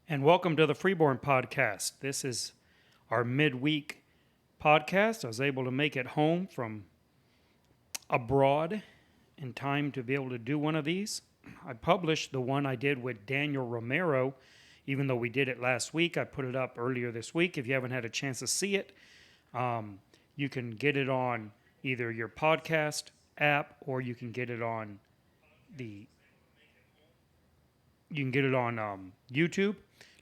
And welcome to the Freeborn Podcast. This is our midweek podcast. I was able to make it home from abroad in time to be able to do one of these. I published the one I did with Daniel Romero, even though we did it last week. I put it up earlier this week. If you haven't had a chance to see it, you can get it on either your podcast app or you can get it on YouTube.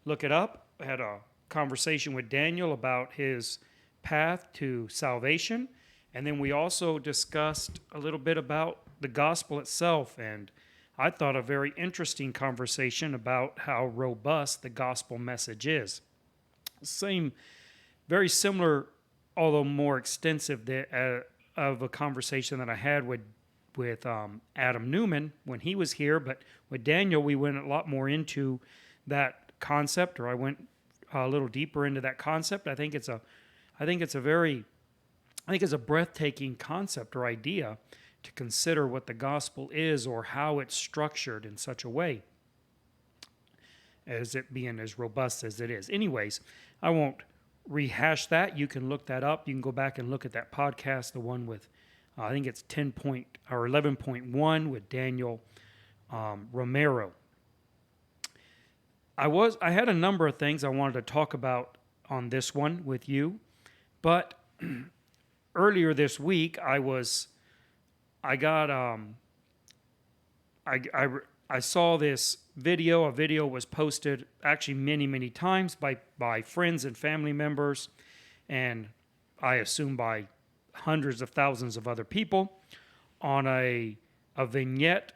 Look it up. I had a conversation with Daniel about his path to salvation. And then we also discussed a little bit about the gospel itself. And I thought a very interesting conversation about how robust the gospel message is. Very similar, although more extensive of a conversation that I had with Adam Newman when he was here. But with Daniel, we went a lot more into that concept, or I went a little deeper into that concept. I think it's a breathtaking concept or idea to consider what the gospel is or how it's structured in such a way as it being as robust as it is. Anyways, I won't rehash that. You can look that up. You can go back and look at that podcast, the one with I think it's 11.1 with Daniel Romero. I had a number of things I wanted to talk about on this one with you, but earlier this week I saw this video. A video was posted actually many times by friends and family members, and I assume by hundreds of thousands of other people, on a vignette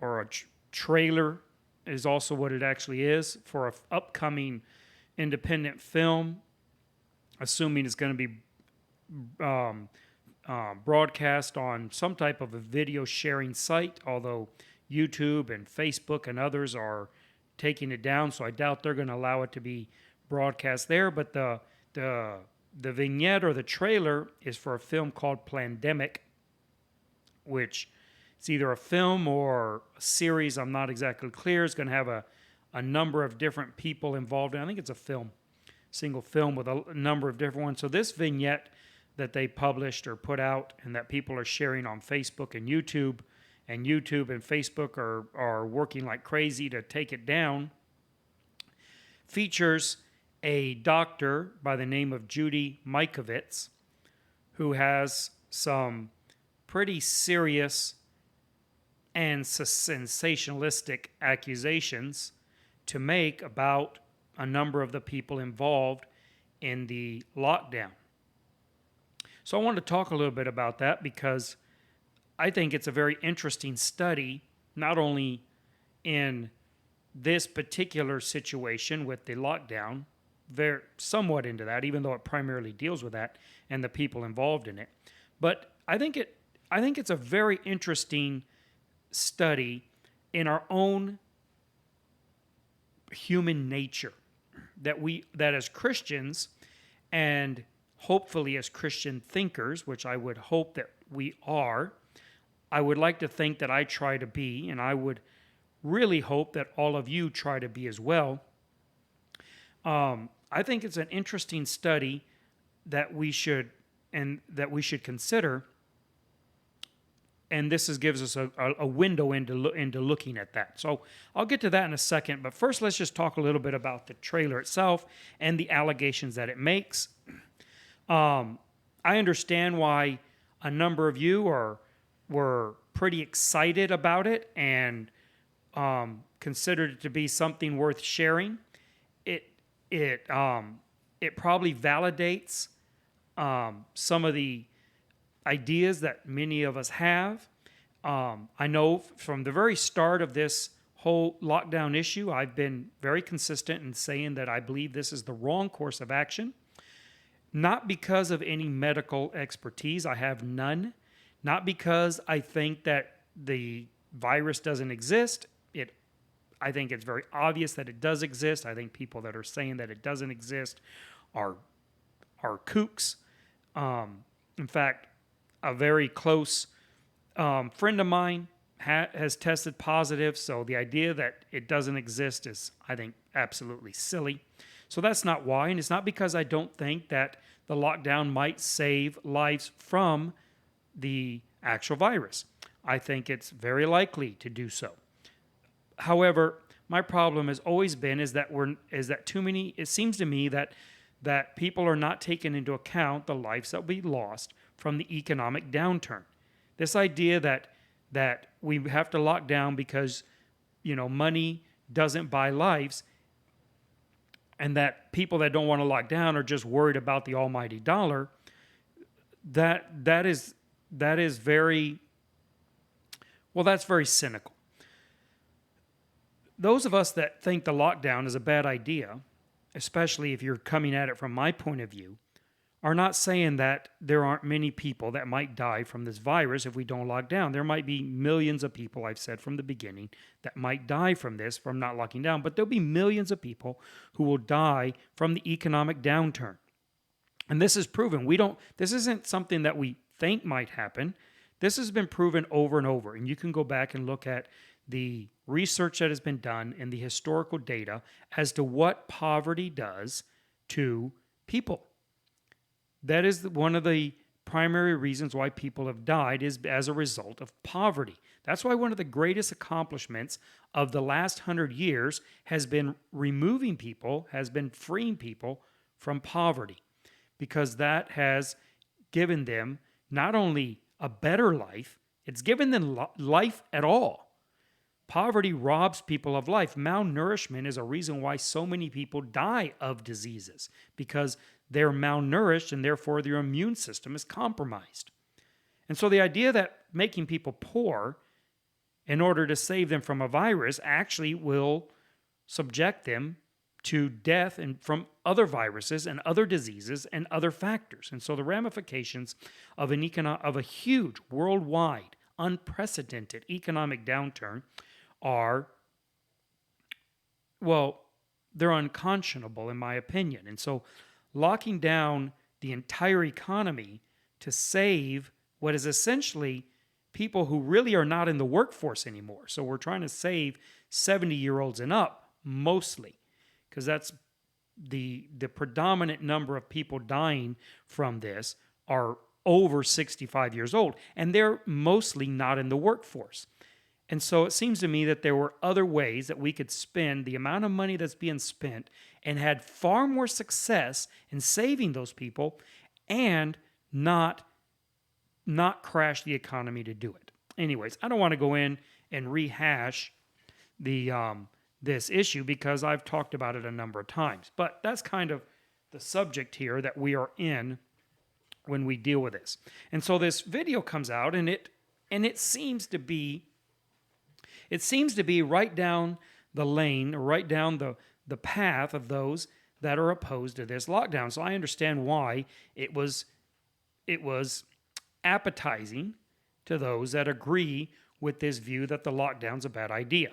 or a trailer is also what it actually is for an upcoming independent film, assuming it's going to be broadcast on some type of a video sharing site, although YouTube and Facebook and others are taking it down, so I doubt they're going to allow it to be broadcast there. But the vignette or the trailer is for a film called Plandemic, which it's either a film or a series. I'm not exactly clear. It's going to have a number of different people involved. I think it's a film, single film with a number of different ones. So this vignette that they published or put out and that people are sharing on Facebook and YouTube and Facebook are working like crazy to take it down, features a doctor by the name of Judy Mikovits, who has some pretty serious and sensationalistic accusations to make about a number of the people involved in the lockdown. So I wanted to talk a little bit about that because I think it's a very interesting study, not only in this particular situation with the lockdown, very somewhat into that, even though it primarily deals with that and the people involved in it. But I think it's a very interesting study in our own human nature that as Christians and hopefully as Christian thinkers, which I would hope that we are, I would like to think that I try to be, and I would really hope that all of you try to be as well. I think it's an interesting study that we should consider, and this gives us a window into looking at that. So I'll get to that in a second, but first let's just talk a little bit about the trailer itself and the allegations that it makes. I understand why a number of you were pretty excited about it and considered it to be something worth sharing. It probably validates some of the ideas that many of us have. I know from the very start of this whole lockdown issue, I've been very consistent in saying that I believe this is the wrong course of action. Not because of any medical expertise, I have none. Not because I think that the virus doesn't exist. I think it's very obvious that it does exist. I think people that are saying that it doesn't exist are kooks. In fact, a very close friend of mine has tested positive. So the idea that it doesn't exist is, I think, absolutely silly. So that's not why. And it's not because I don't think that the lockdown might save lives from the actual virus. I think it's very likely to do so. However, my problem has always been is that too many. It seems to me that people are not taking into account the lives that will be lost from the economic downturn. This idea that we have to lock down because money doesn't buy lives, and that people that don't want to lock down are just worried about the almighty dollar. That is very well. That's very cynical. Those of us that think the lockdown is a bad idea, especially if you're coming at it from my point of view, are not saying that there aren't many people that might die from this virus if we don't lock down. There might be millions of people, I've said from the beginning, that might die from this, from not locking down, but there'll be millions of people who will die from the economic downturn. And this is proven. This isn't something that we think might happen. This has been proven over and over. And you can go back and look at the research that has been done and the historical data as to what poverty does to people. That is one of the primary reasons why people have died, is as a result of poverty. That's why one of the greatest accomplishments of the last 100 years has been removing people, has been freeing people from poverty, because that has given them not only a better life, it's given them life at all. Poverty robs people of life. Malnourishment is a reason why so many people die of diseases, because they're malnourished and therefore their immune system is compromised. And so the idea that making people poor in order to save them from a virus actually will subject them to death and from other viruses and other diseases and other factors. And so the ramifications of a huge worldwide, unprecedented economic downturn are, well, they're unconscionable in my opinion. And so locking down the entire economy to save what is essentially people who really are not in the workforce anymore. So we're trying to save 70-year-olds and up mostly, because that's the predominant number of people dying from this are over 65 years old, and they're mostly not in the workforce. And so it seems to me that there were other ways that we could spend the amount of money that's being spent and had far more success in saving those people and not crash the economy to do it. Anyways, I don't want to go in and rehash this issue because I've talked about it a number of times. But that's kind of the subject here that we are in when we deal with this. And so this video comes out and it seems to be right down the lane, right down the path of those that are opposed to this lockdown. So I understand why it was appetizing to those that agree with this view that the lockdown's a bad idea.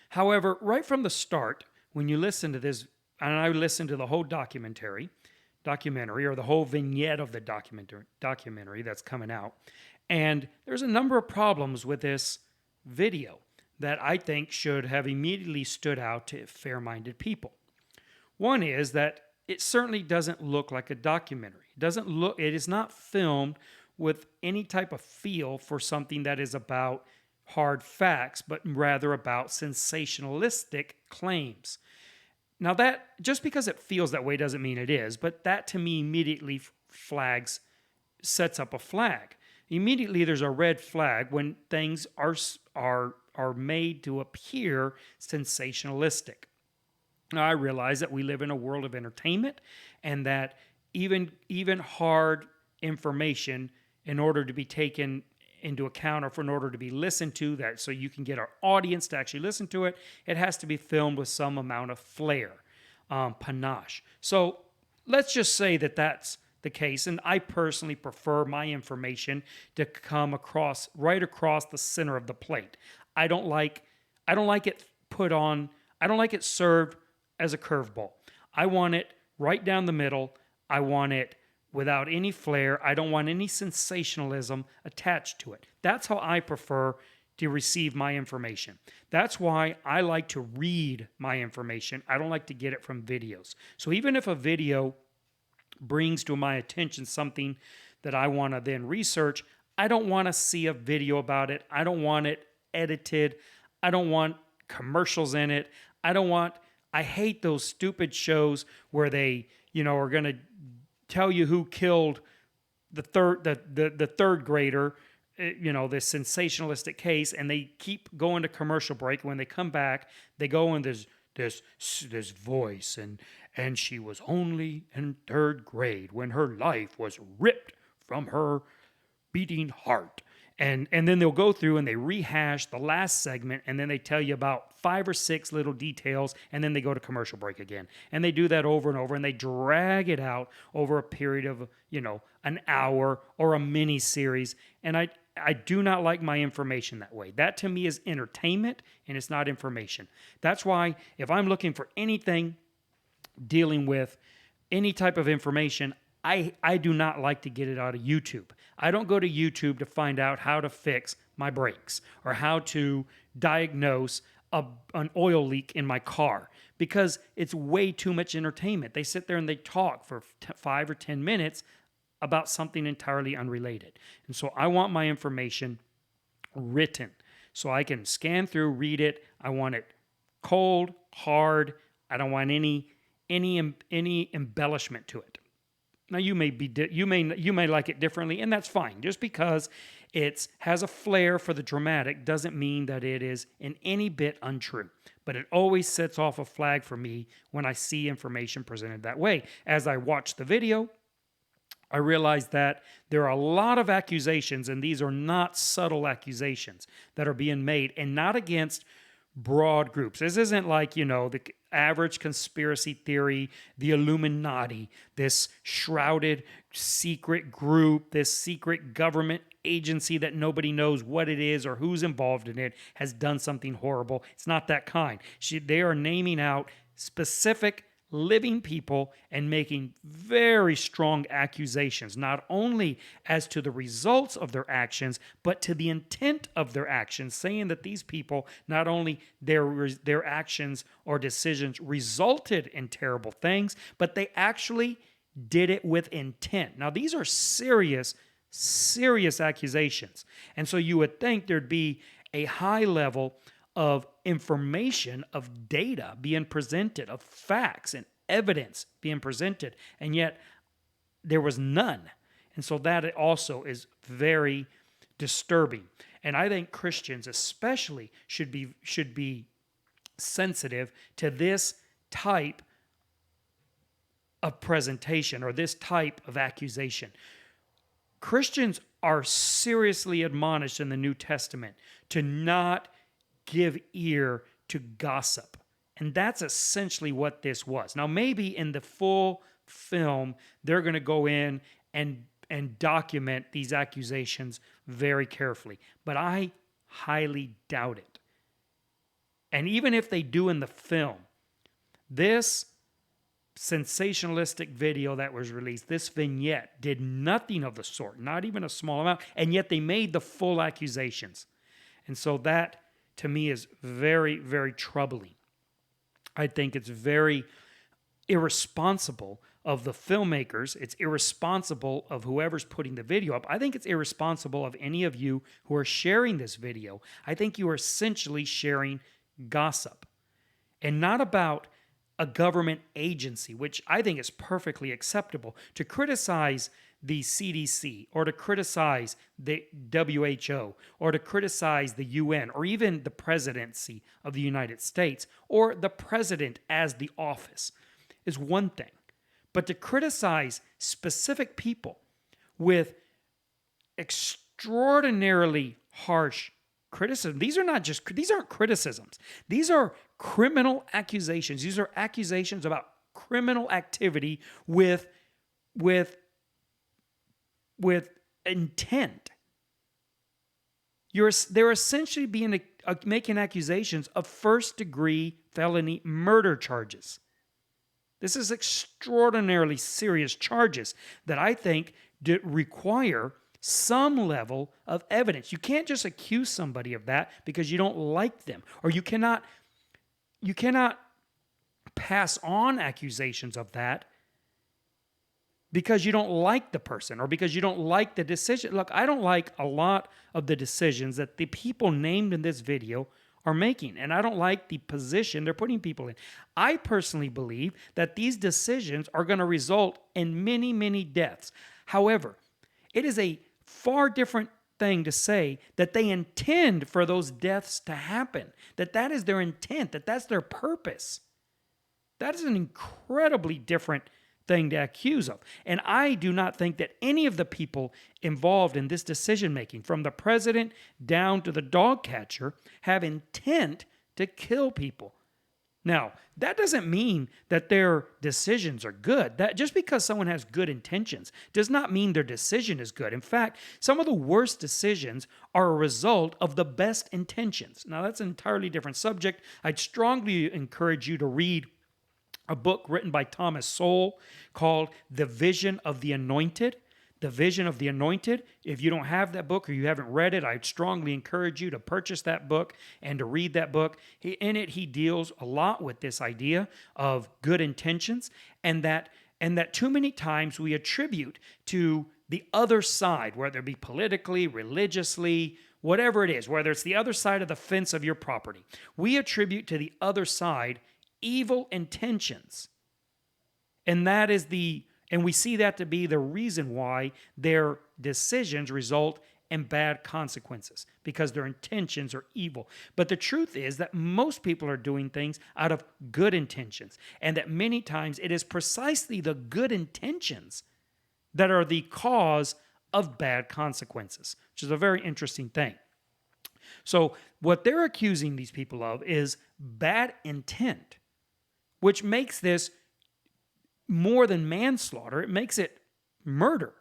However, right from the start, when you listen to this, and I listened to the whole documentary or the whole vignette of the documentary that's coming out, and there's a number of problems with this video that I think should have immediately stood out to fair-minded people. One is that it certainly doesn't look like a documentary. It is not filmed with any type of feel for something that is about hard facts, but rather about sensationalistic claims. Now that, just because it feels that way doesn't mean it is, but that to me immediately sets up a flag. Immediately there's a red flag when things are made to appear sensationalistic. Now I realize that we live in a world of entertainment and that even hard information, in order to be taken into account or in order to be listened to, that so you can get our audience to actually listen to it, it has to be filmed with some amount of flair, panache. So let's just say that that's the case, and I personally prefer my information to come right across the center of the plate. I don't like it put on. I don't like it served as a curveball. I want it right down the middle. I want it without any flair. I don't want any sensationalism attached to it. That's how I prefer to receive my information. That's why I like to read my information. I don't like to get it from videos. So even if a video brings to my attention something that I want to then research, I don't want to see a video about it. I don't want it edited. I don't want commercials in it. I hate those stupid shows where they, are going to tell you who killed the third grader, this sensationalistic case, and they keep going to commercial break. When they come back, they go in this voice, and she was only in third grade when her life was ripped from her beating heart. And then they'll go through and they rehash the last segment, and then they tell you about 5 or 6 little details, and then they go to commercial break again. And they do that over and over, and they drag it out over a period of, an hour or a mini series. And I do not like my information that way. That to me is entertainment, and it's not information. That's why if I'm looking for anything dealing with any type of information, I do not like to get it out of YouTube. I don't go to YouTube to find out how to fix my brakes or how to diagnose an oil leak in my car, because it's way too much entertainment. They sit there and they talk for 5 or 10 minutes about something entirely unrelated. And so I want my information written so I can scan through, read it. I want it cold, hard. I don't want any embellishment to it. Now you may like it differently, and that's fine. Just because it has a flair for the dramatic doesn't mean that it is in any bit untrue. But it always sets off a flag for me when I see information presented that way. As I watch the video, I realize that there are a lot of accusations, and these are not subtle accusations that are being made, and not against broad groups. This isn't like, the average conspiracy theory, the Illuminati, this shrouded secret group, this secret government agency that nobody knows what it is or who's involved in it has done something horrible. It's not that kind. They are naming out specific living people and making very strong accusations, not only as to the results of their actions, but to the intent of their actions, saying that these people, not only their actions or decisions resulted in terrible things, but they actually did it with intent. Now, these are serious accusations. And so you would think there'd be a high level of information, of data being presented, of facts and evidence being presented, and yet there was none. And so that also is very disturbing. And I think Christians especially should be sensitive to this type of presentation or this type of accusation. Christians are seriously admonished in the New Testament to not give ear to gossip. And that's essentially what this was. Now, maybe in the full film, they're going to go in and document these accusations very carefully. But I highly doubt it. And even if they do in the film, this sensationalistic video that was released, this vignette, did nothing of the sort, not even a small amount, and yet they made the full accusations. And so that, to me, is very, very troubling. I think it's very irresponsible of the filmmakers. It's irresponsible of whoever's putting the video up. I think it's irresponsible of any of you who are sharing this video. I think you are essentially sharing gossip, and not about a government agency, which I think is perfectly acceptable. To criticize the CDC or to criticize the WHO or to criticize the UN or even the presidency of the United States or the president as the office is one thing. But to criticize specific people with extraordinarily harsh criticism, these aren't criticisms. These are criminal accusations. These are accusations about criminal activity with intent. They're essentially making accusations of first-degree felony murder charges. This is extraordinarily serious charges that I think require some level of evidence. You can't just accuse somebody of that because you don't like them, or you cannot pass on accusations of that because you don't like the person or because you don't like the decision. Look, I don't like a lot of the decisions that the people named in this video are making, and I don't like the position they're putting people in. I personally believe that these decisions are going to result in many, many deaths. However, it is a far different thing to say that they intend for those deaths to happen, that is their intent, that's their purpose. That is an incredibly different thing to accuse of. And I do not think that any of the people involved in this decision making, from the president down to the dog catcher, have intent to kill people. Now, that doesn't mean that their decisions are good. That just because someone has good intentions does not mean their decision is good. In fact, some of the worst decisions are a result of the best intentions. Now, that's an entirely different subject. I'd strongly encourage you to read a book written by Thomas Sowell called The Vision of the Anointed. The Vision of the Anointed. If you don't have that book or you haven't read it, I'd strongly encourage you to purchase that book and to read that book. In it, he deals a lot with this idea of good intentions, and that too many times we attribute to the other side, whether it be politically, religiously, whatever it is, whether it's the other side of the fence of your property, we attribute to the other side evil intentions. And we see that to be the reason why their decisions result in bad consequences, because their intentions are evil. But the truth is that most people are doing things out of good intentions, and that many times it is precisely the good intentions that are the cause of bad consequences, which is a very interesting thing. So what they're accusing these people of is bad intent, which makes this more than manslaughter. It makes it murder.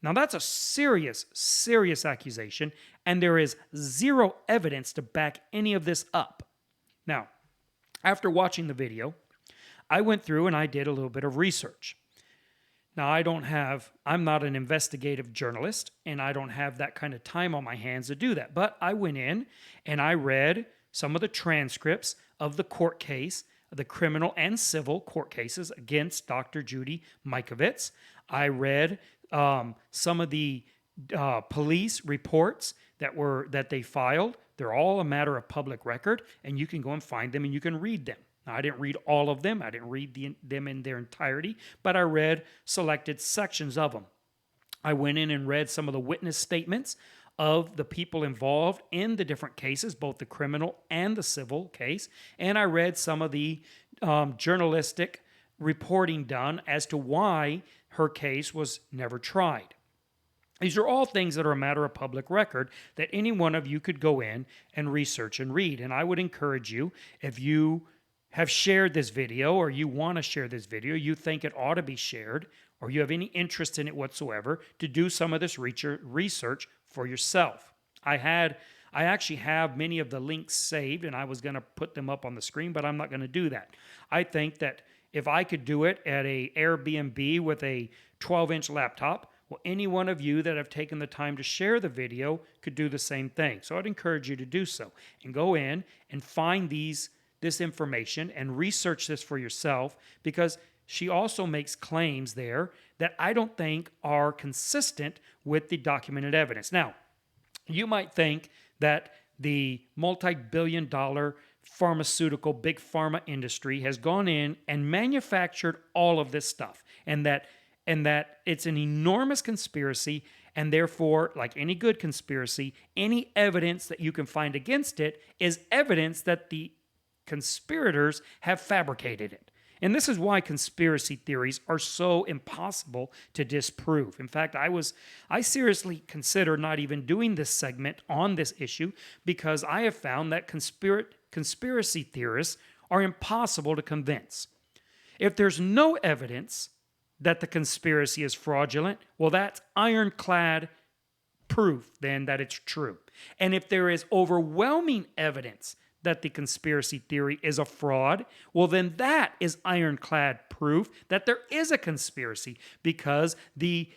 Now, that's a serious, serious accusation, and there is zero evidence to back any of this up. Now, after watching the video, I went through and I did a little bit of research. Now, I'm not an investigative journalist, and I don't have that kind of time on my hands to do that. But I went in and I read some of the transcripts of the court case, the criminal and civil court cases against Dr. Judy Mikovits. I read some of the police reports that they filed. They're all a matter of public record, and you can go and find them and you can read them. Now, I didn't read all of them. I didn't read them in their entirety, but I read selected sections of them. I went in and read some of the witness statements of the people involved in the different cases, both the criminal and the civil case, and I read some of the journalistic reporting done as to why her case was never tried. These are all things that are a matter of public record that any one of you could go in and research and read. And I would encourage you, if you have shared this video or you want to share this video, you think it ought to be shared, or you have any interest in it whatsoever, to do some of this research for yourself. I actually have many of the links saved, and I was going to put them up on the screen, but I'm not going to do that. I think that if I could do it at a Airbnb with a 12-inch laptop, well, any one of you that have taken the time to share the video could do the same thing. So I'd encourage you to do so and go in and find this information and research this for yourself, because she also makes claims there that I don't think are consistent with the documented evidence. Now, you might think that the multi-billion-dollar pharmaceutical big pharma industry has gone in and manufactured all of this stuff, and that it's an enormous conspiracy, and therefore, like any good conspiracy, any evidence that you can find against it is evidence that the conspirators have fabricated it. And this is why conspiracy theories are so impossible to disprove. In fact, I seriously consider not even doing this segment on this issue, because I have found that conspiracy theorists are impossible to convince. If there's no evidence that the conspiracy is fraudulent, well, that's ironclad proof then that it's true. And if there is overwhelming evidence that the conspiracy theory is a fraud, well, then that is ironclad proof that there is a conspiracy, because the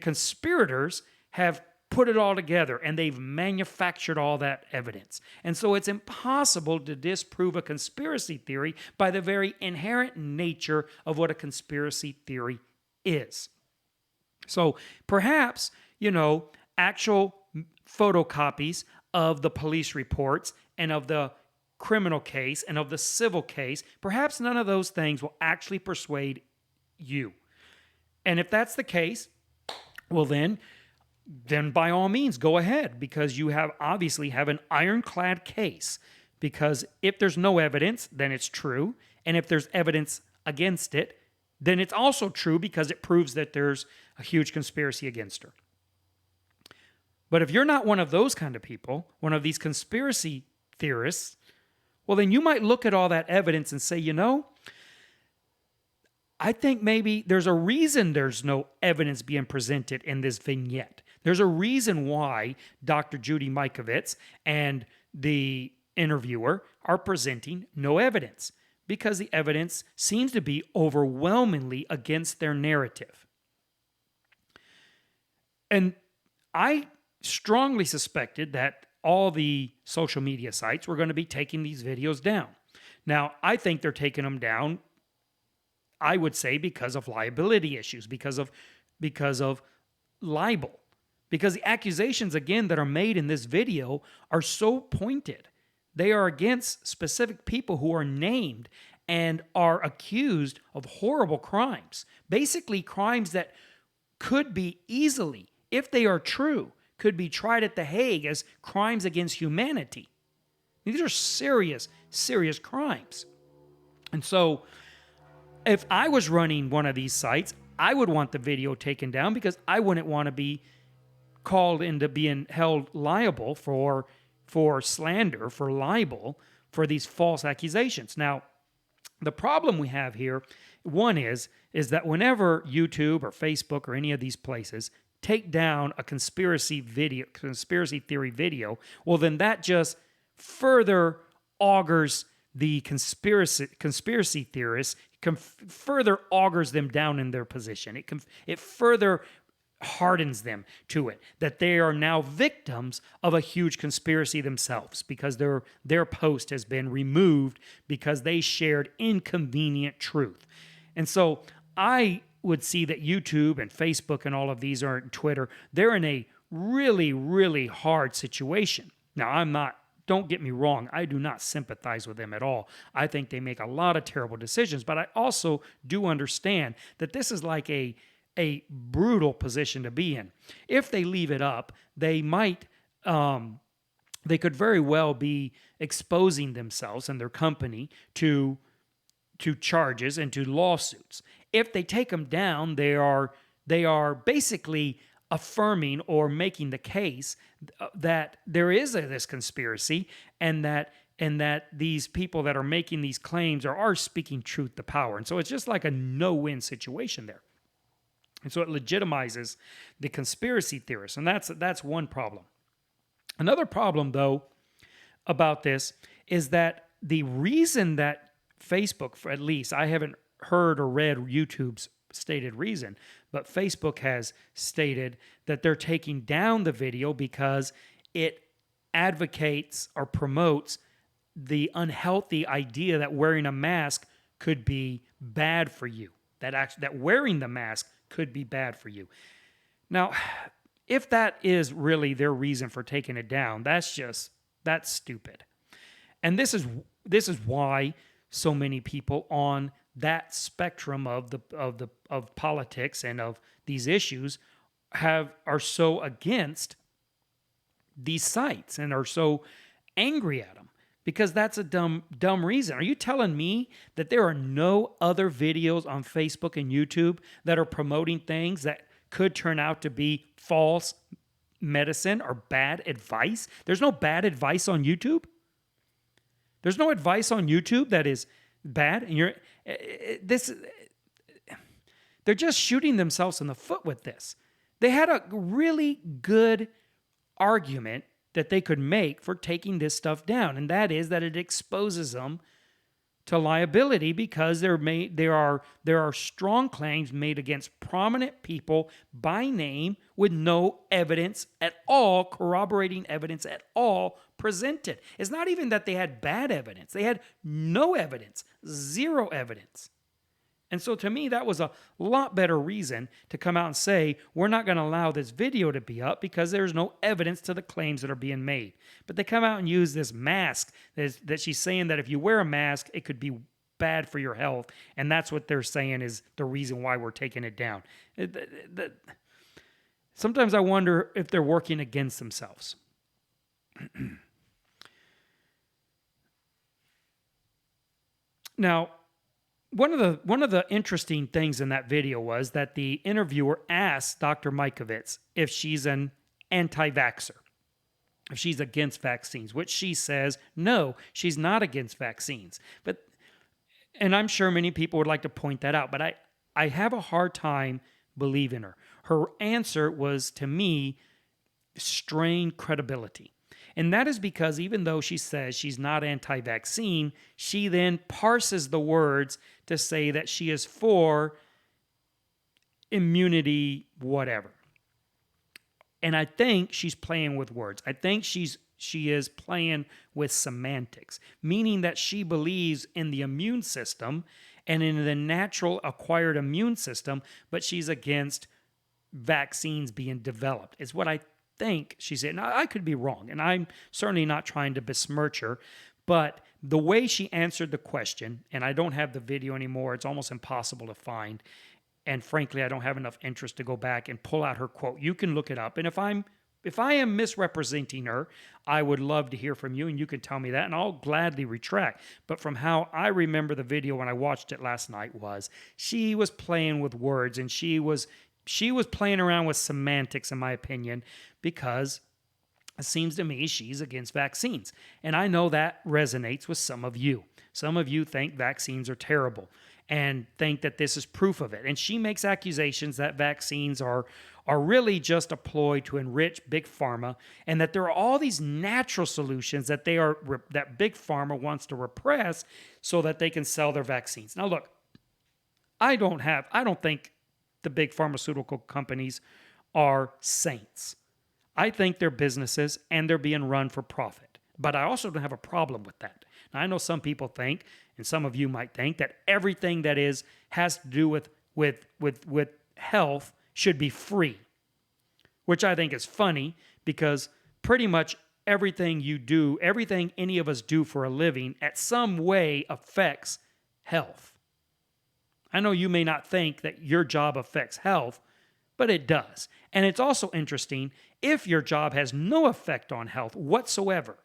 conspirators have put it all together and they've manufactured all that evidence. And so it's impossible to disprove a conspiracy theory by the very inherent nature of what a conspiracy theory is. So perhaps, actual photocopies of the police reports and of the criminal case and of the civil case, perhaps none of those things will actually persuade you. And if that's the case, well then by all means go ahead, because you obviously have an ironclad case. Because if there's no evidence, then it's true. And if there's evidence against it, then it's also true, because it proves that there's a huge conspiracy against her. But if you're not one of those kind of people, one of these conspiracy theorists, well, then you might look at all that evidence and say, I think maybe there's a reason there's no evidence being presented in this vignette. There's a reason why Dr. Judy Mikovits and the interviewer are presenting no evidence, because the evidence seems to be overwhelmingly against their narrative. And I strongly suspected that all the social media sites were going to be taking these videos down. Now, I think they're taking them down, I would say, because of liability issues, because of libel. Because the accusations, again, that are made in this video are so pointed. They are against specific people who are named and are accused of horrible crimes. Basically, crimes that could be easily, if they are true, could be tried at The Hague as crimes against humanity. These are serious, serious crimes. And so, if I was running one of these sites, I would want the video taken down, because I wouldn't want to be called into being held liable for slander, for libel, for these false accusations. Now, the problem we have here, one is that whenever YouTube or Facebook or any of these places take down a conspiracy theory video, well, then that just further augurs the conspiracy theorists, further augurs them down in their position. It further hardens them to it, that they are now victims of a huge conspiracy themselves, because their post has been removed because they shared inconvenient truth. And so I would see that YouTube and Facebook and all of these are, Twitter, they're in a really, really hard situation. Now, don't get me wrong, I do not sympathize with them at all. I think they make a lot of terrible decisions, but I also do understand that this is like a brutal position to be in. If they leave it up, they could very well be exposing themselves and their company to charges and to lawsuits. If they take them down, they are basically affirming or making the case that there is this conspiracy, and that these people that are making these claims are speaking truth to power. And so it's just like a no-win situation there. And so it legitimizes the conspiracy theorists, and that's one problem. Another problem, though, about this is that the reason that Facebook, at least, I haven't heard or read YouTube's stated reason, but Facebook has stated that they're taking down the video because it advocates or promotes the unhealthy idea that wearing a mask could be bad for you, that wearing the mask could be bad for you. Now, if that is really their reason for taking it down, that's stupid. And this is why so many people on that spectrum of politics and of these issues are so against these sites and are so angry at them, because that's a dumb reason. Are you telling me that there are no other videos on Facebook and YouTube that are promoting things that could turn out to be false medicine or bad advice? There's no bad advice on YouTube. There's no advice on YouTube that is bad, and they're just shooting themselves in the foot with this. They had a really good argument that they could make for taking this stuff down, and that is that it exposes them to liability because there are strong claims made against prominent people by name with no evidence at all, corroborating evidence at all presented. It's not even that they had bad evidence. They had no evidence, zero evidence. And so to me, that was a lot better reason to come out and say, we're not going to allow this video to be up because there's no evidence to the claims that are being made. But they come out and use this mask that she's saying that if you wear a mask, it could be bad for your health. And that's what they're saying is the reason why we're taking it down. Sometimes I wonder if they're working against themselves. Now, one of the interesting things in that video was that the interviewer asked Dr. Mikovits if she's an anti-vaxxer, if she's against vaccines, which she says, no, she's not against vaccines. And I'm sure many people would like to point that out, but I have a hard time believing her. Her answer was, to me, strained credibility. And that is because even though she says she's not anti-vaccine, she then parses the words to say that she is for immunity, whatever. And I think she's playing with words. I think she is playing with semantics, meaning that she believes in the immune system and in the natural acquired immune system, but she's against vaccines being developed. Is what I think she said. Now, I could be wrong, and I'm certainly not trying to besmirch her, but the way she answered the question, and I don't have the video anymore, it's almost impossible to find, and frankly, I don't have enough interest to go back and pull out her quote. You can look it up, and if I am misrepresenting her, I would love to hear from you, and you can tell me that, and I'll gladly retract. But from how I remember the video when I watched it last night was she was playing with words, and she was playing around with semantics, in my opinion, because it seems to me she's against vaccines. And I know that resonates with some of you. Some of you think vaccines are terrible and think that this is proof of it. And she makes accusations that vaccines are really just a ploy to enrich Big Pharma, and that there are all these natural solutions that that Big Pharma wants to repress so that they can sell their vaccines. Now look, I don't think the big pharmaceutical companies are saints. I think they're businesses and they're being run for profit. But I also don't have a problem with that. Now, I know some people think, and some of you might think, that everything that has to do with health should be free, which I think is funny because pretty much everything you do, everything any of us do for a living, at some way affects health. I know you may not think that your job affects health, but it does. And it's also interesting, if your job has no effect on health whatsoever,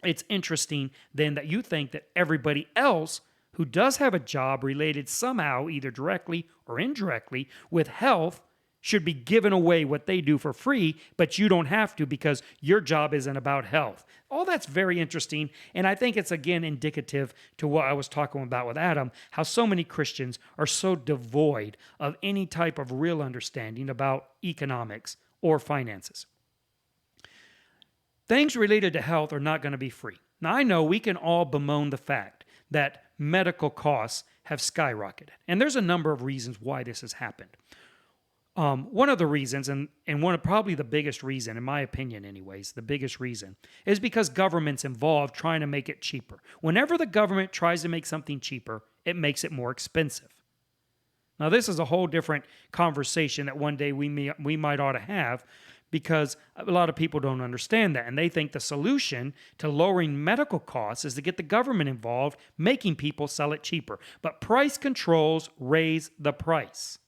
it's interesting then that you think that everybody else who does have a job related somehow, either directly or indirectly, with health should be given away what they do for free, but you don't have to because your job isn't about health. All that's very interesting, and I think it's again indicative to what I was talking about with Adam, how so many Christians are so devoid of any type of real understanding about economics or finances. Things related to health are not going to be free. Now, I know we can all bemoan the fact that medical costs have skyrocketed, and there's a number of reasons why this has happened. One of the reasons, and one of probably the biggest reason, in my opinion anyways, the biggest reason, is because government's involved trying to make it cheaper. Whenever the government tries to make something cheaper, it makes it more expensive. Now, this is a whole different conversation that one day we might ought to have, because a lot of people don't understand that, and they think the solution to lowering medical costs is to get the government involved, making people sell it cheaper. But price controls raise the price.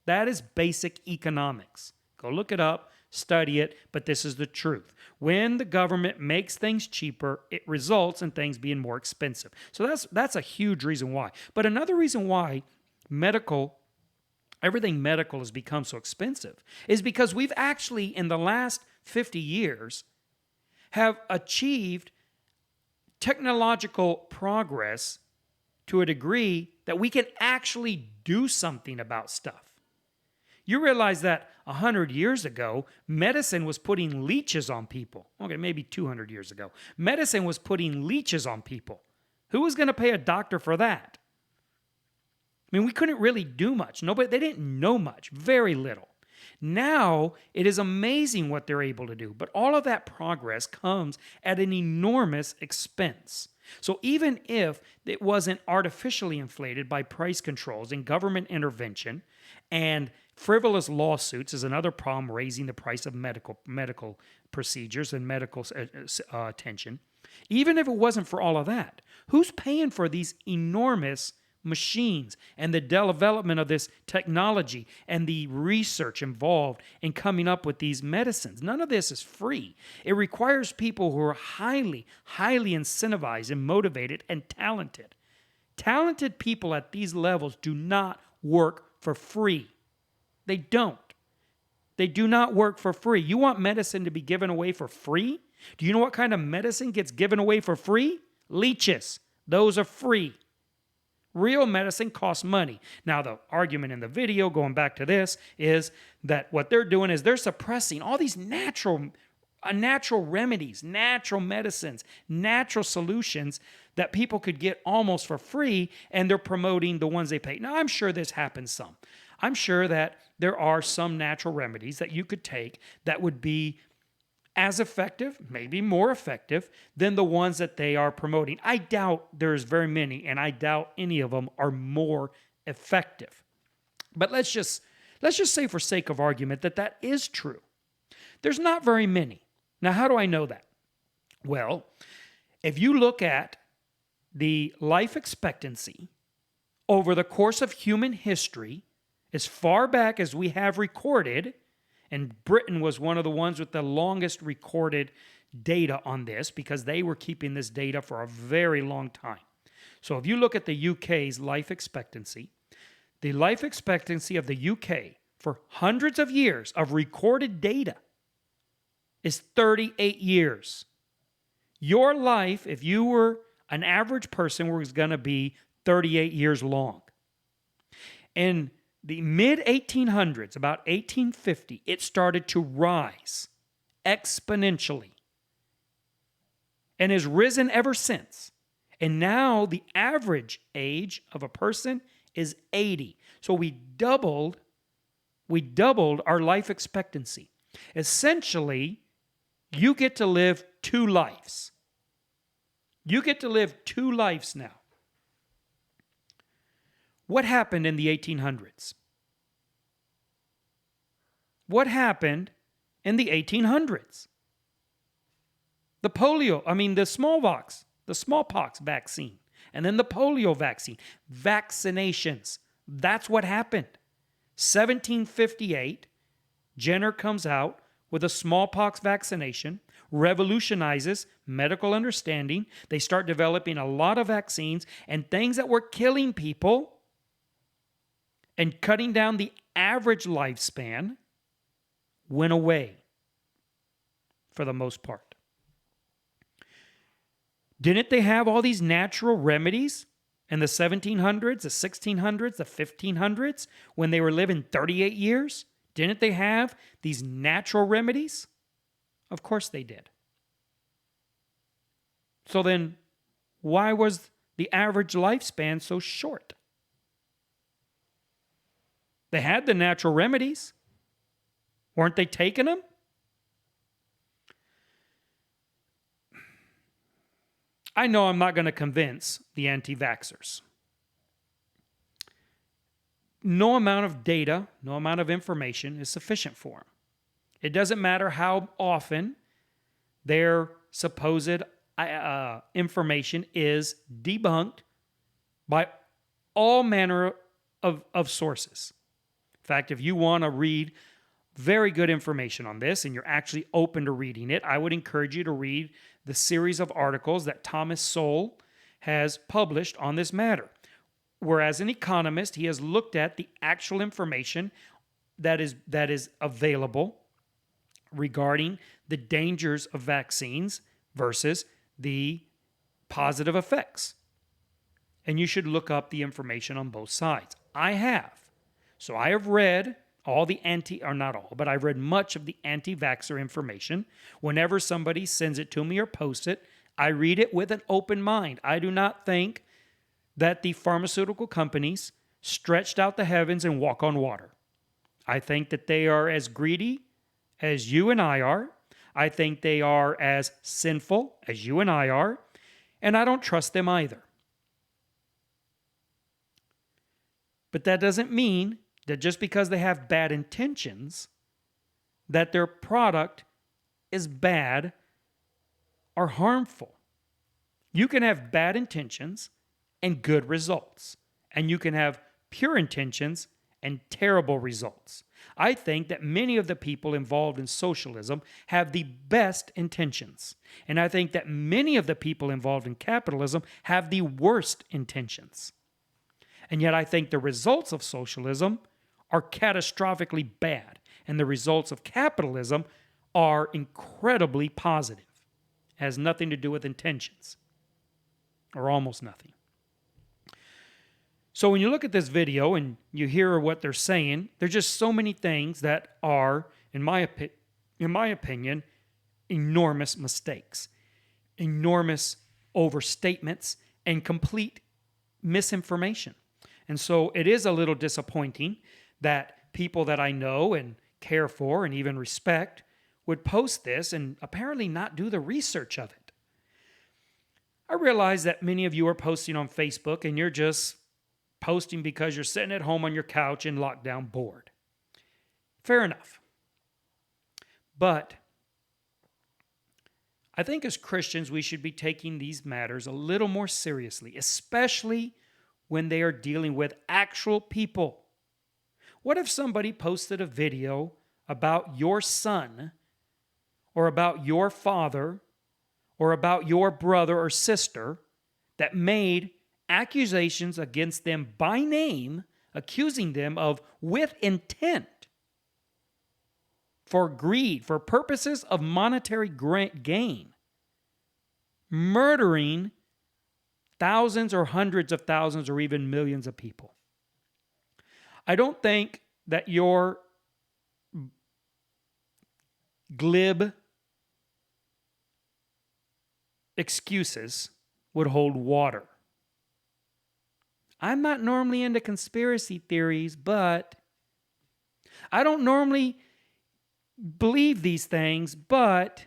That is basic economics. Go look it up, study it, but this is the truth. When the government makes things cheaper, it results in things being more expensive. So that's a huge reason why. But another reason why everything medical has become so expensive is because we've actually, in the last 50 years, have achieved technological progress to a degree that we can actually do something about stuff. You realize that 100 years ago, medicine was putting leeches on people. Okay, maybe 200 years ago. Medicine was putting leeches on people. Who was going to pay a doctor for that? I mean, we couldn't really do much. They didn't know much, very little. Now, it is amazing what they're able to do, but all of that progress comes at an enormous expense. So even if it wasn't artificially inflated by price controls and government intervention, and frivolous lawsuits is another problem raising the price of medical procedures and medical attention, even if it wasn't for all of that, who's paying for these enormous machines and the development of this technology and the research involved in coming up with these medicines? None of this is free. It requires people who are highly, highly incentivized and motivated and talented. Talented people at these levels do not work for free. They don't. They do not work for free. You want medicine to be given away for free? Do you know what kind of medicine gets given away for free? Leeches. Those are free. Real medicine costs money. Now, the argument in the video, going back to this, is that what they're doing is they're suppressing all these natural remedies, natural medicines, natural solutions that people could get almost for free, and they're promoting the ones they pay. Now, I'm sure this happens some. I'm sure that there are some natural remedies that you could take that would be as effective, maybe more effective, than the ones that they are promoting. I doubt there's very many, and I doubt any of them are more effective. But let's just say, for sake of argument, that that is true. There's not very many. Now, how do I know that? Well, if you look at the life expectancy over the course of human history, as far back as we have recorded, and Britain was one of the ones with the longest recorded data on this because they were keeping this data for a very long time. So if you look at the UK's life expectancy, the life expectancy of the UK for hundreds of years of recorded data is 38 years. Your life, if you were an average person, was going to be 38 years long. In the mid-1800s, about 1850, it started to rise exponentially and has risen ever since. And now the average age of a person is 80. So we doubled our life expectancy. Essentially, you get to live 2 lives. You get to live 2 lives now. What happened in the 1800s? What happened in the 1800s? The smallpox vaccine, and then the polio vaccine. Vaccinations. That's what happened. 1758, Jenner comes out with a smallpox vaccination, revolutionizes medical understanding. They start developing a lot of vaccines, and things that were killing people and cutting down the average lifespan went away for the most part. Didn't they have all these natural remedies in the 1700s, the 1600s, the 1500s when they were living 38 years? Didn't they have these natural remedies? Of course they did. So then, why was the average lifespan so short? They had the natural remedies. Weren't they taking them? I know I'm not going to convince the anti-vaxxers. No amount of data, no amount of information is sufficient for them. It doesn't matter how often their supposed information is debunked by all manner of sources. In fact, if you want to read very good information on this and you're actually open to reading it, I would encourage you to read the series of articles that Thomas Sowell has published on this matter. Whereas an economist, he has looked at the actual information that is available regarding the dangers of vaccines versus the positive effects. And you should look up the information on both sides. I have. So I have read all the or not all, but I've read much of the anti-vaxxer information. Whenever somebody sends it to me or posts it, I read it with an open mind. I do not think that the pharmaceutical companies stretched out the heavens and walk on water. I think that they are as greedy as you and I are. I think they are as sinful as you and I are. And I don't trust them either. But that doesn't mean that just because they have bad intentions, that their product is bad or harmful. You can have bad intentions and good results. And you can have pure intentions and terrible results. I think that many of the people involved in socialism have the best intentions. And I think that many of the people involved in capitalism have the worst intentions. And yet I think the results of socialism are catastrophically bad. And the results of capitalism are incredibly positive. It has nothing to do with intentions. Or almost nothing. So when you look at this video and you hear what they're saying, there's just so many things that are, in my opinion, enormous mistakes, enormous overstatements, and complete misinformation. And so it is a little disappointing that people that I know and care for and even respect would post this and apparently not do the research of it. I realize that many of you are posting on Facebook and you're just posting because you're sitting at home on your couch in lockdown bored. Fair enough. But I think as Christians, we should be taking these matters a little more seriously, especially when they are dealing with actual people. What if somebody posted a video about your son or about your father or about your brother or sister that made accusations against them by name, accusing them of, with intent, for greed, for purposes of monetary gain, murdering thousands or hundreds of thousands or even millions of people? I don't think that your glib excuses would hold water. I'm not normally into conspiracy theories, but I don't normally believe these things, but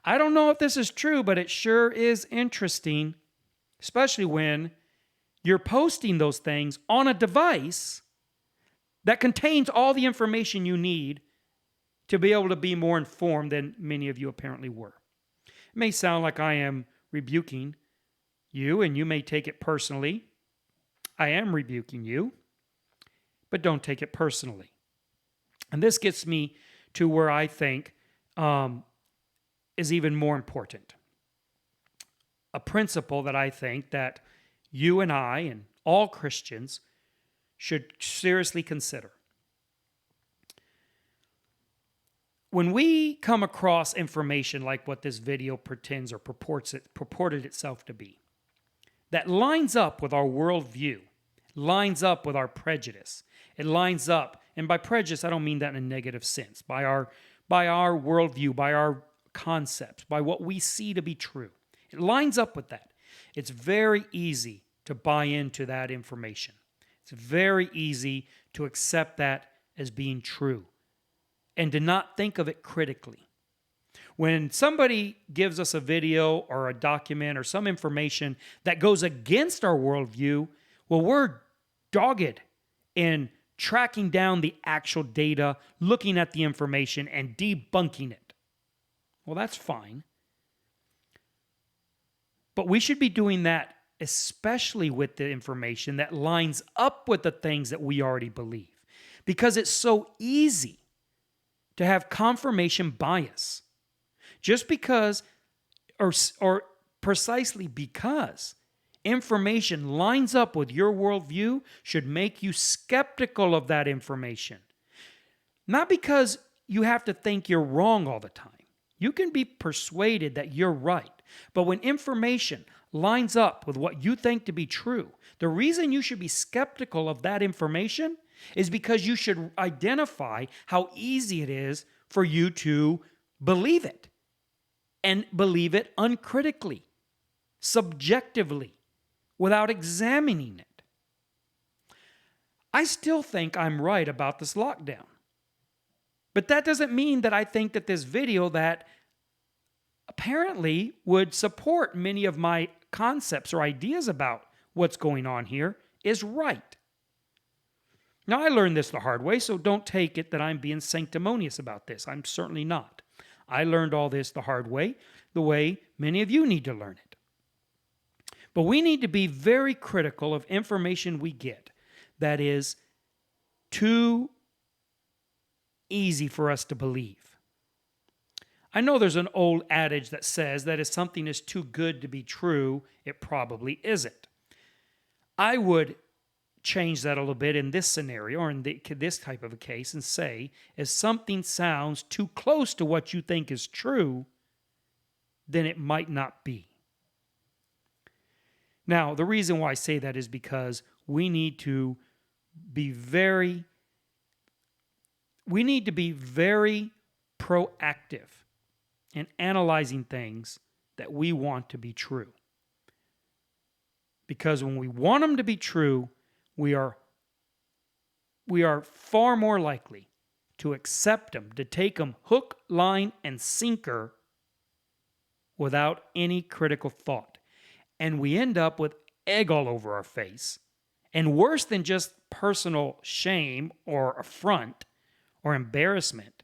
I don't know if this is true, but it sure is interesting, especially when you're posting those things on a device that contains all the information you need to be able to be more informed than many of you apparently were. It may sound like I am rebuking you, and you may take it personally. I am rebuking you, but don't take it personally. And this gets me to where I think is even more important. A principle that I think that you and I and all Christians should seriously consider. When we come across information like what this video pretends or purported itself to be, that lines up with our worldview, lines up with our prejudice. It lines up, and by prejudice, I don't mean that in a negative sense, by our worldview, by our concepts, by what we see to be true. It lines up with that. It's very easy to buy into that information. It's very easy to accept that as being true and to not think of it critically. When somebody gives us a video or a document or some information that goes against our worldview, well, we're dogged in tracking down the actual data, looking at the information, and debunking it. Well, that's fine. But we should be doing that especially with the information that lines up with the things that we already believe. Because it's so easy to have confirmation bias. Just because, or precisely because, information lines up with your worldview should make you skeptical of that information. Not because you have to think you're wrong all the time. You can be persuaded that you're right. But when information lines up with what you think to be true, the reason you should be skeptical of that information is because you should identify how easy it is for you to believe it, and believe it uncritically, subjectively, without examining it. I still think I'm right about this lockdown. But that doesn't mean that I think that this video that apparently would support many of my concepts or ideas about what's going on here is right. Now, I learned this the hard way, so don't take it that I'm being sanctimonious about this. I'm certainly not. I learned all this the hard way, the way many of you need to learn it. But we need to be very critical of information we get that is too easy for us to believe. I know there's an old adage that says that if something is too good to be true, it probably isn't. I would change that a little bit in this scenario or in this type of a case and say, if something sounds too close to what you think is true, then it might not be. Now, the reason why I say that is because we need to be very proactive in analyzing things that we want to be true. Because when we want them to be true, we are far more likely to accept them, to take them hook, line, and sinker without any critical thought. And we end up with egg all over our face. And worse than just personal shame or affront or embarrassment,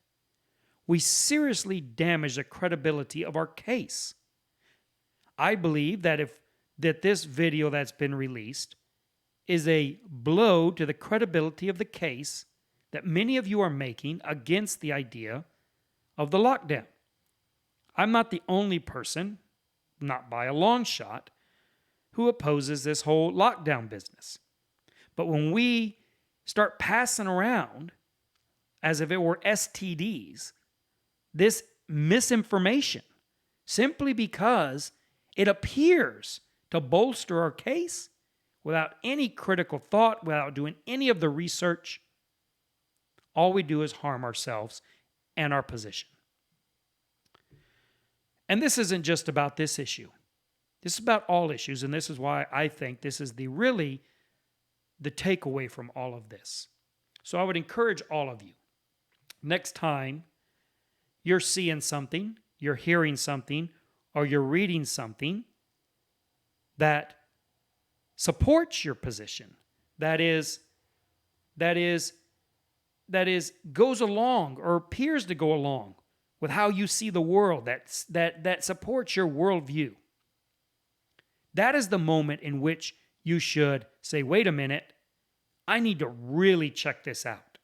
we seriously damage the credibility of our case. I believe that this video that's been released is a blow to the credibility of the case that many of you are making against the idea of the lockdown. I'm not the only person, not by a long shot, who opposes this whole lockdown business. But when we start passing around, as if it were STDs, this misinformation, simply because it appears to bolster our case without any critical thought, without doing any of the research, all we do is harm ourselves and our position. And this isn't just about this issue. This is about all issues, and this is why I think this is the takeaway from all of this. So I would encourage all of you, next time you're seeing something, you're hearing something, or you're reading something that supports your position, that is goes along or appears to go along with how you see the world, that supports your worldview. That is the moment in which you should say, wait a minute, I need to really check this out.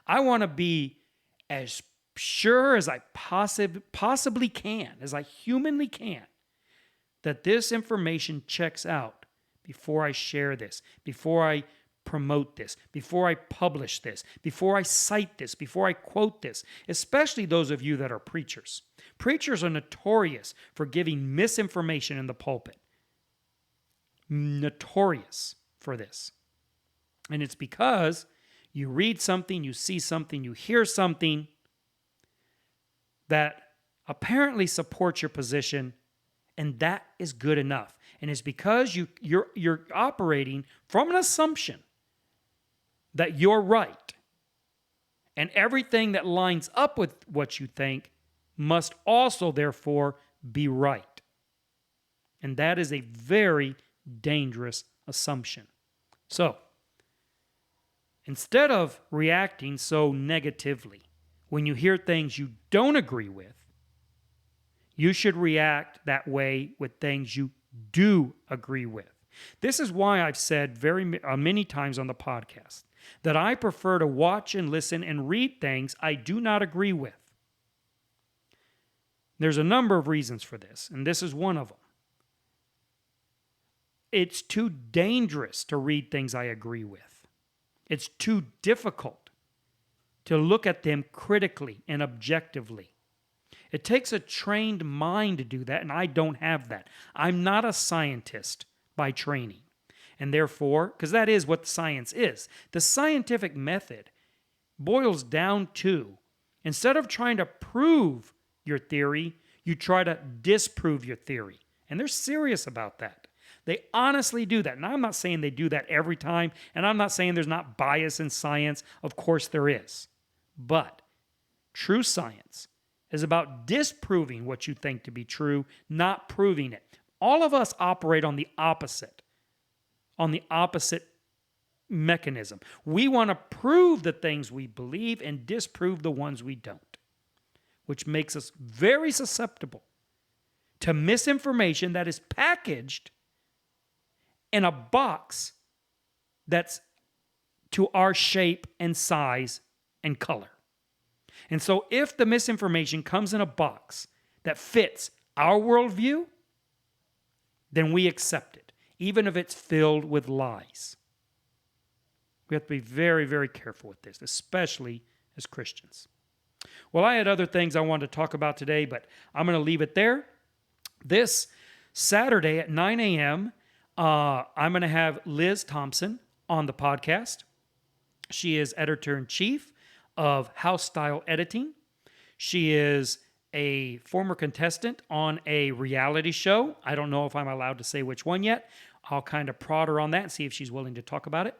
I want to be as sure as I possibly can, as I humanly can, that this information checks out before I share this, before I promote this, before I publish this, before I cite this, before I quote this, especially those of you that are preachers. Preachers are notorious for giving misinformation in the pulpit. Notorious for this. And it's because you read something, you see something, you hear something that apparently supports your position, and that is good enough. And it's because you're operating from an assumption that you're right. And everything that lines up with what you think must also, therefore, be right. And that is a very dangerous assumption. So, instead of reacting so negatively when you hear things you don't agree with, you should react that way with things you do agree with. This is why I've said many times on the podcast that I prefer to watch and listen and read things I do not agree with. There's a number of reasons for this, and this is one of them. It's too dangerous to read things I agree with. It's too difficult to look at them critically and objectively. It takes a trained mind to do that, and I don't have that. I'm not a scientist by training. And therefore, because that is what science is, the scientific method boils down to, instead of trying to prove your theory, you try to disprove your theory. And they're serious about that. They honestly do that. And I'm not saying they do that every time, and I'm not saying there's not bias in science. Of course there is. But true science is about disproving what you think to be true, not proving it. All of us operate on the opposite mechanism. We want to prove the things we believe and disprove the ones we don't, which makes us very susceptible to misinformation that is packaged in a box that's to our shape and size and color. And so if the misinformation comes in a box that fits our worldview, then we accept it, even if it's filled with lies. We have to be very, very careful with this, especially as Christians. Well, I had other things I wanted to talk about today, but I'm going to leave it there. This Saturday at 9 a.m., I'm going to have Liz Thompson on the podcast. She is editor-in-chief of House Style Editing. She is a former contestant on a reality show. I don't know if I'm allowed to say which one yet. I'll kind of prod her on that and see if she's willing to talk about it.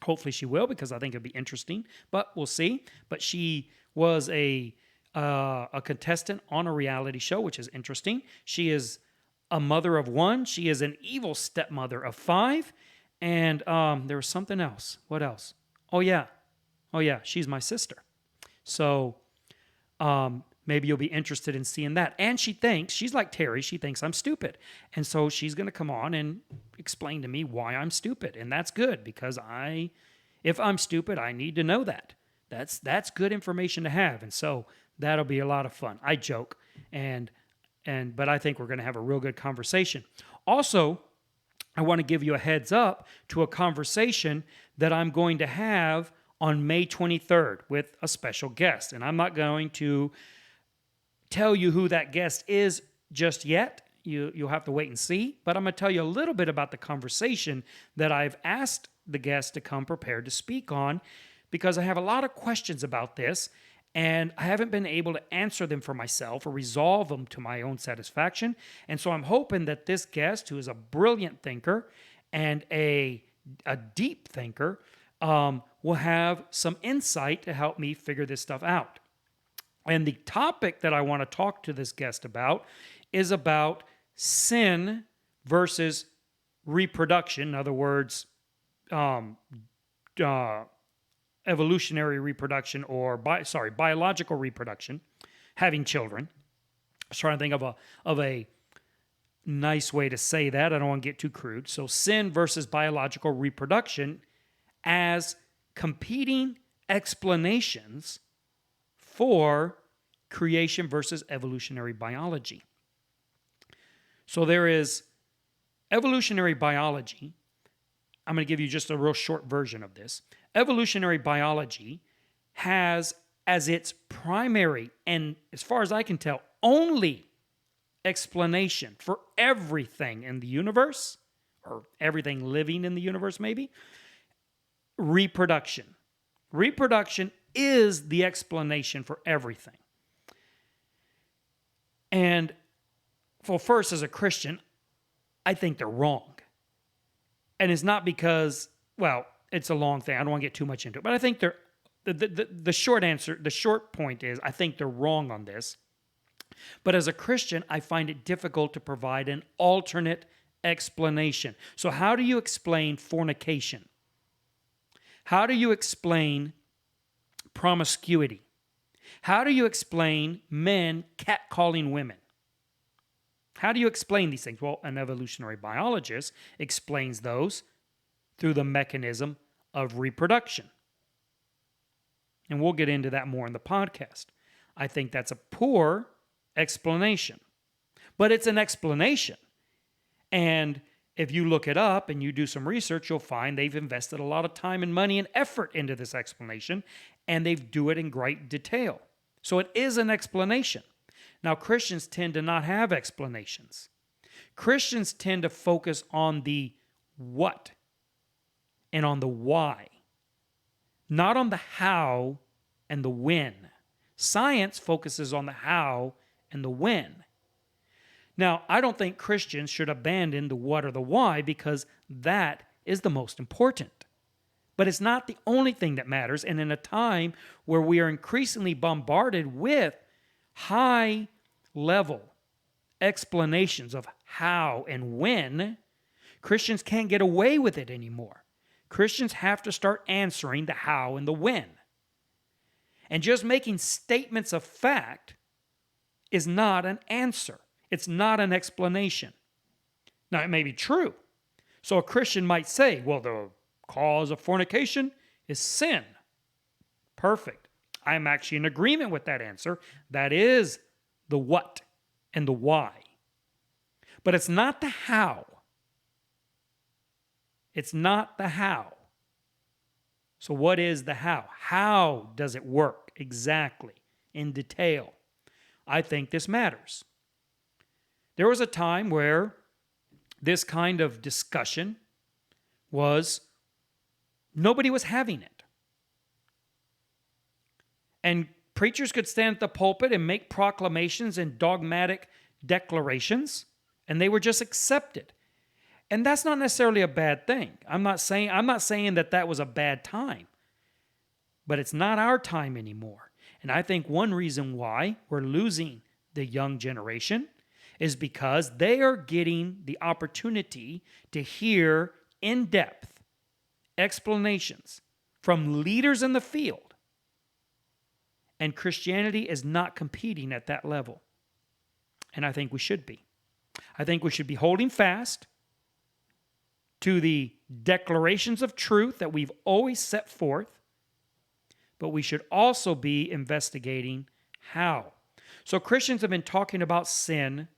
Hopefully she will, because I think it'd be interesting, but we'll see. But she was a contestant on a reality show, which is interesting. She is a mother of one. She is an evil stepmother of 5. And there was something else. What else? Oh, yeah, she's my sister. So maybe you'll be interested in seeing that. And she's like Terry, she thinks I'm stupid. And so she's going to come on and explain to me why I'm stupid. And that's good, because if I'm stupid, I need to know that. That's good information to have. And so that'll be a lot of fun. I joke, but I think we're going to have a real good conversation. Also, I want to give you a heads up to a conversation that I'm going to have on May 23rd with a special guest. And I'm not going to tell you who that guest is just yet. You'll have to wait and see. But I'm going to tell you a little bit about the conversation that I've asked the guest to come prepared to speak on, because I have a lot of questions about this, and I haven't been able to answer them for myself or resolve them to my own satisfaction. And so I'm hoping that this guest, who is a brilliant thinker and a deep thinker, will have some insight to help me figure this stuff out. And the topic that I want to talk to this guest about is about sin versus reproduction. In other words, evolutionary reproduction, or biological reproduction, having children. I was trying to think of a nice way to say that. I don't want to get too crude. So sin versus biological reproduction as competing explanations for creation versus evolutionary biology. So there is evolutionary biology. I'm going to give you just a real short version of this. Evolutionary biology has as its primary and, as far as I can tell, only explanation for everything in the universe, or everything living in the universe maybe, reproduction. Reproduction is the explanation for everything. And, well, first, as a Christian, I think they're wrong. And it's not because, well, it's a long thing. I don't want to get too much into it. But I think the short answer, the short point is, I think they're wrong on this. But as a Christian, I find it difficult to provide an alternate explanation. So how do you explain fornication? How do you explain promiscuity? How do you explain men catcalling women? How do you explain these things? Well, an evolutionary biologist explains those through the mechanism of reproduction. And we'll get into that more in the podcast. I think that's a poor explanation. But it's an explanation. And if you look it up and you do some research, you'll find they've invested a lot of time and money and effort into this explanation, and they do it in great detail. So it is an explanation. Now, Christians tend to not have explanations. Christians tend to focus on the what and on the why, not on the how and the when. Science focuses on the how and the when. Now, I don't think Christians should abandon the what or the why because that is the most important. But it's not the only thing that matters. And in a time where we are increasingly bombarded with high level explanations of how and when, Christians can't get away with it anymore. Christians have to start answering the how and the when. And just making statements of fact is not an answer. It's not an explanation. Now, it may be true. So a Christian might say, well, the cause of fornication is sin. Perfect. I'm actually in agreement with that answer. That is the what and the why. But it's not the how. It's not the how. So what is the how? How does it work exactly in detail? I think this matters. There was a time where this kind of discussion nobody was having it. And preachers could stand at the pulpit and make proclamations and dogmatic declarations, and they were just accepted. And that's not necessarily a bad thing. I'm not saying that was a bad time. But it's not our time anymore. And I think one reason why we're losing the young generation is because they are getting the opportunity to hear in-depth explanations from leaders in the field. And Christianity is not competing at that level. And I think we should be. I think we should be holding fast to the declarations of truth that we've always set forth, but we should also be investigating how. So Christians have been talking about sin,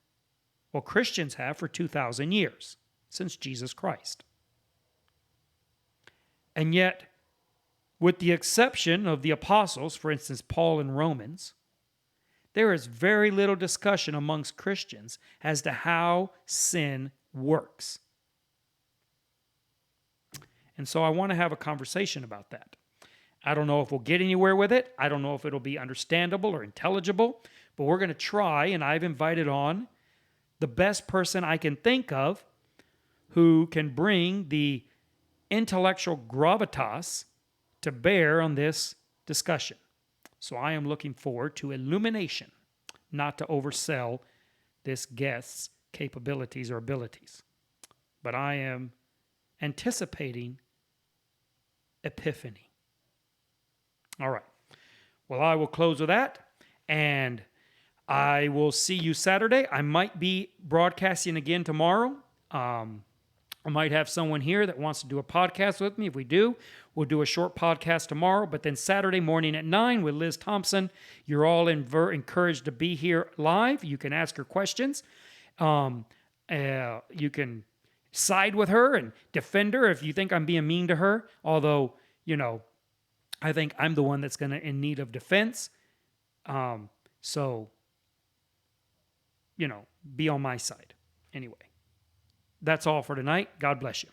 well, Christians have for 2,000 years, since Jesus Christ. And yet, with the exception of the apostles, for instance, Paul in Romans, there is very little discussion amongst Christians as to how sin works. And so I want to have a conversation about that. I don't know if we'll get anywhere with it. I don't know if it'll be understandable or intelligible, but we're going to try, and I've invited on the best person I can think of who can bring the intellectual gravitas to bear on this discussion. So I am looking forward to illumination, not to oversell this guest's capabilities or abilities. But I am anticipating epiphany. All right. Well, I will close with that, and I will see you Saturday. I might be broadcasting again tomorrow. I might have someone here that wants to do a podcast with me. If we do, we'll do a short podcast tomorrow. But then Saturday morning at 9 with Liz Thompson, you're all encouraged to be here live. You can ask her questions. You can side with her and defend her if you think I'm being mean to her. Although, I think I'm the one that's in need of defense. So, be on my side. Anyway, that's all for tonight. God bless you.